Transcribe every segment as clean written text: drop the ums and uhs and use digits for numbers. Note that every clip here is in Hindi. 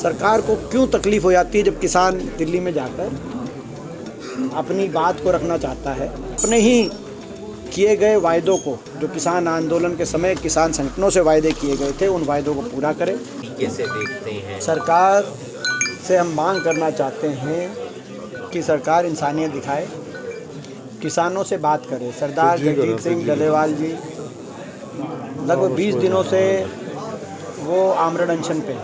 सरकार को क्यों तकलीफ हो जाती है जब किसान दिल्ली में जाकर अपनी बात को रखना चाहता है, अपने ही किए गए वायदों को, जो किसान आंदोलन के समय किसान संगठनों से वायदे किए गए थे, उन वायदों को पूरा करे। कैसे देखते हैं? सरकार से हम मांग करना चाहते हैं कि सरकार इंसानियत दिखाए, किसानों से बात करे। सरदार जगजीत सिंह डलेवाल जी लगभग 20 दिनों से वो आमरण अनशन पे,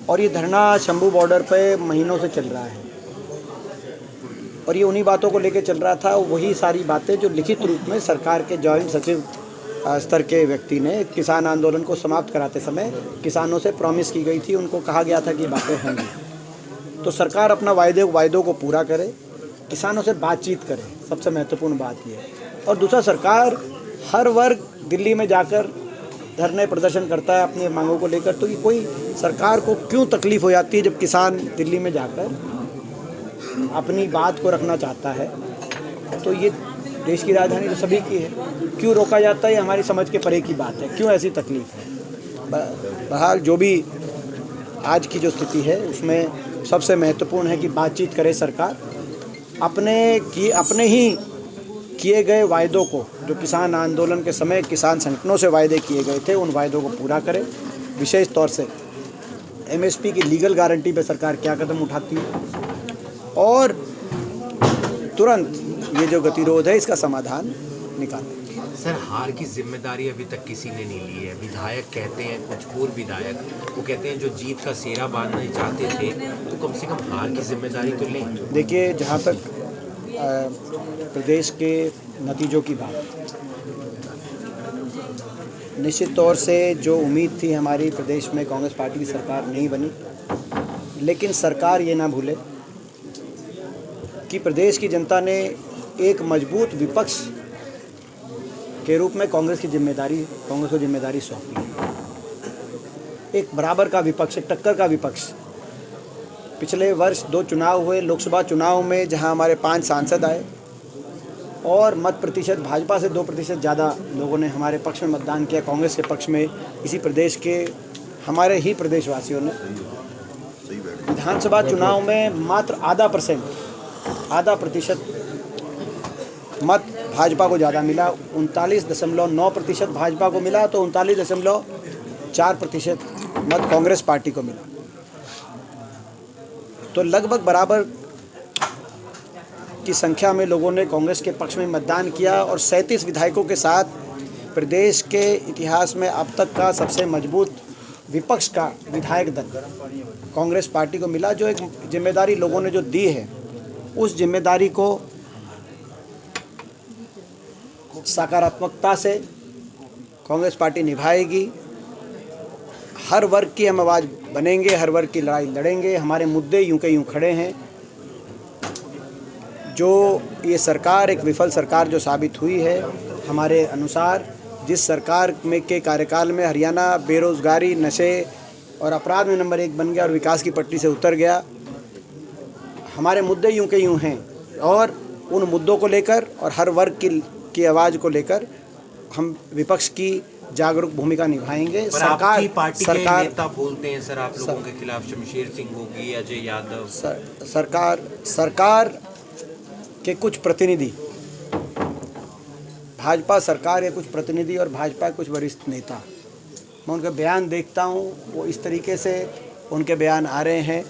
और ये धरना शंभू बॉर्डर पे महीनों से चल रहा है, और ये उन्हीं बातों को लेकर चल रहा था। वही सारी बातें जो लिखित रूप में सरकार के जॉइंट सचिव स्तर के व्यक्ति ने किसान आंदोलन को समाप्त कराते समय किसानों से प्रॉमिस की गई थी, उनको कहा गया था कि बातें होंगी। तो सरकार अपना वायदों को पूरा करे, किसानों से बातचीत करे, सबसे महत्वपूर्ण बात ये है। और दूसरा, सरकार हर वर्ग दिल्ली में जाकर धरने प्रदर्शन करता है अपनी मांगों को लेकर, तो ये कोई सरकार को क्यों तकलीफ हो जाती है जब किसान दिल्ली में जाकर अपनी बात को रखना चाहता है। तो ये देश की राजधानी तो सभी की है, क्यों रोका जाता है, ये हमारी समझ के परे की बात है, क्यों ऐसी तकलीफ है। बहरहाल जो भी आज की जो स्थिति है उसमें सबसे महत्वपूर्ण है कि बातचीत करे सरकार, अपने ही किए गए वायदों को, जो किसान आंदोलन के समय किसान संगठनों से वायदे किए गए थे, उन वायदों को पूरा करे। विशेष तौर से एमएसपी की लीगल गारंटी पे सरकार क्या कदम उठाती है, और तुरंत ये जो गतिरोध है इसका समाधान निकालें। सर, हार की जिम्मेदारी अभी तक किसी ने नहीं ली है। विधायक कहते हैं, कुछ पूर्व विधायक वो कहते हैं जो जीत का सेहरा बांधना चाहते थे, तो कम से कम हार की जिम्मेदारी तो लें। देखिए, जहाँ तक प्रदेश के नतीजों की बात, निश्चित तौर से जो उम्मीद थी हमारी, प्रदेश में कांग्रेस पार्टी की सरकार नहीं बनी, लेकिन सरकार ये ना भूले कि प्रदेश की जनता ने एक मजबूत विपक्ष के रूप में कांग्रेस को जिम्मेदारी सौंपी है। एक बराबर का विपक्ष, एक टक्कर का विपक्ष। पिछले वर्ष 2 चुनाव हुए, लोकसभा चुनाव में जहां हमारे 5 सांसद आए और मत प्रतिशत भाजपा से 2% ज़्यादा लोगों ने हमारे पक्ष में मतदान किया, कांग्रेस के पक्ष में इसी प्रदेश के हमारे ही प्रदेशवासियों ने। विधानसभा चुनाव में मात्र आधा प्रतिशत मत भाजपा को ज़्यादा मिला, 39.9% भाजपा को मिला, तो 39.4% मत कांग्रेस पार्टी को मिला। तो लगभग बराबर की संख्या में लोगों ने कांग्रेस के पक्ष में मतदान किया, और 37 विधायकों के साथ प्रदेश के इतिहास में अब तक का सबसे मजबूत विपक्ष का विधायक दल कांग्रेस पार्टी को मिला। जो एक जिम्मेदारी लोगों ने जो दी है, उस जिम्मेदारी को सकारात्मकता से कांग्रेस पार्टी निभाएगी। हर वर्ग की हम आवाज़ बनेंगे, हर वर्ग की लड़ाई लड़ेंगे। हमारे मुद्दे यूं के यूं खड़े हैं। जो ये सरकार एक विफल सरकार जो साबित हुई है, हमारे अनुसार जिस सरकार में के कार्यकाल में हरियाणा बेरोज़गारी, नशे और अपराध में नंबर 1 बन गया और विकास की पटरी से उतर गया, हमारे मुद्दे यूं के यूं हैं, और उन मुद्दों को लेकर और हर वर्ग की आवाज़ को लेकर हम विपक्ष की जागरूक भूमिका निभाएंगे। सरकार पार्टी के नेता बोलते हैं सर आप लोगों के खिलाफ, शमशेर सिंह होगी, अजय यादव। सरकार के कुछ प्रतिनिधि, भाजपा सरकार के कुछ प्रतिनिधि और भाजपा के कुछ वरिष्ठ नेता, मैं उनके बयान देखता हूं, वो इस तरीके से उनके बयान आ रहे हैं।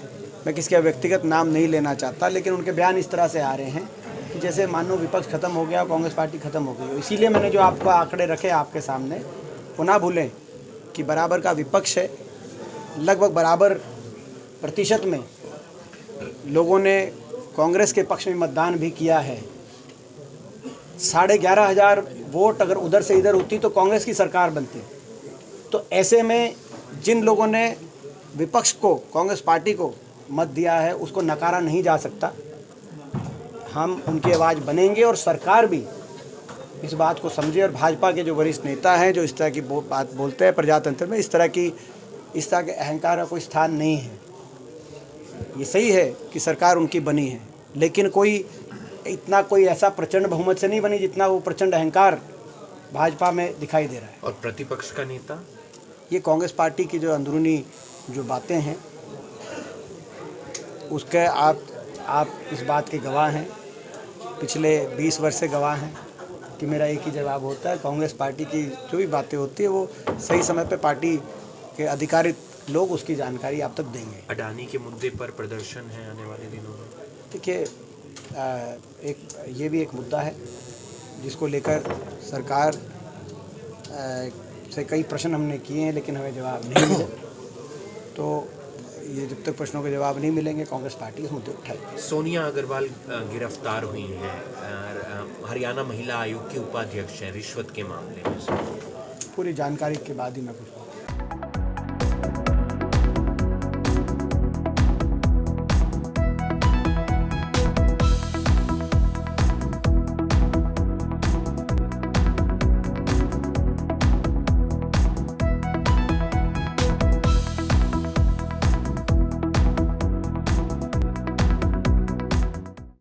मैं किसी का व्यक्तिगत नाम नहीं लेना चाहता, लेकिन उनके बयान इस तरह से आ रहे हैं कि जैसे मानो विपक्ष खत्म हो गया, कांग्रेस पार्टी खत्म हो गई हो। इसीलिए मैंने जो आपको आंकड़े रखे आपके सामने, वो ना भूलें कि बराबर का विपक्ष है। लगभग बराबर प्रतिशत में लोगों ने कांग्रेस के पक्ष में मतदान भी किया है। 11,500 वोट अगर उधर से इधर होती तो कांग्रेस की सरकार बनती। तो ऐसे में जिन लोगों ने विपक्ष को, कांग्रेस पार्टी को मत दिया है, उसको नकारा नहीं जा सकता। हम उनकी आवाज़ बनेंगे, और सरकार भी इस बात को समझे, और भाजपा के जो वरिष्ठ नेता हैं जो इस तरह की बात बोलते हैं प्रजातंत्र में, इस तरह के अहंकार का कोई स्थान नहीं है। ये सही है कि सरकार उनकी बनी है, लेकिन कोई ऐसा प्रचंड बहुमत से नहीं बनी जितना वो प्रचंड अहंकार भाजपा में दिखाई दे रहा है। और प्रतिपक्ष का नेता, ये कांग्रेस पार्टी की जो अंदरूनी जो बातें हैं उसके आप इस बात के गवाह हैं, पिछले 20 वर्ष से गवाह हैं कि मेरा एक ही जवाब होता है, कांग्रेस पार्टी की जो भी बातें होती है वो सही समय पे पार्टी के अधिकारित लोग उसकी जानकारी आप तक देंगे। अडानी के मुद्दे पर प्रदर्शन है आने वाले दिनों में। देखिए एक ये भी एक मुद्दा है जिसको लेकर सरकार से कई प्रश्न हमने किए हैं लेकिन हमें जवाब नहीं मिले। तो ये जब तक प्रश्नों के जवाब नहीं मिलेंगे कांग्रेस पार्टी इस मुद्दे उठाएगी। सोनिया अग्रवाल गिरफ्तार हुई हैं, हरियाणा महिला आयोग की उपाध्यक्ष हैं रिश्वत के मामले में। पूरी जानकारी के बाद ही मैं कुछ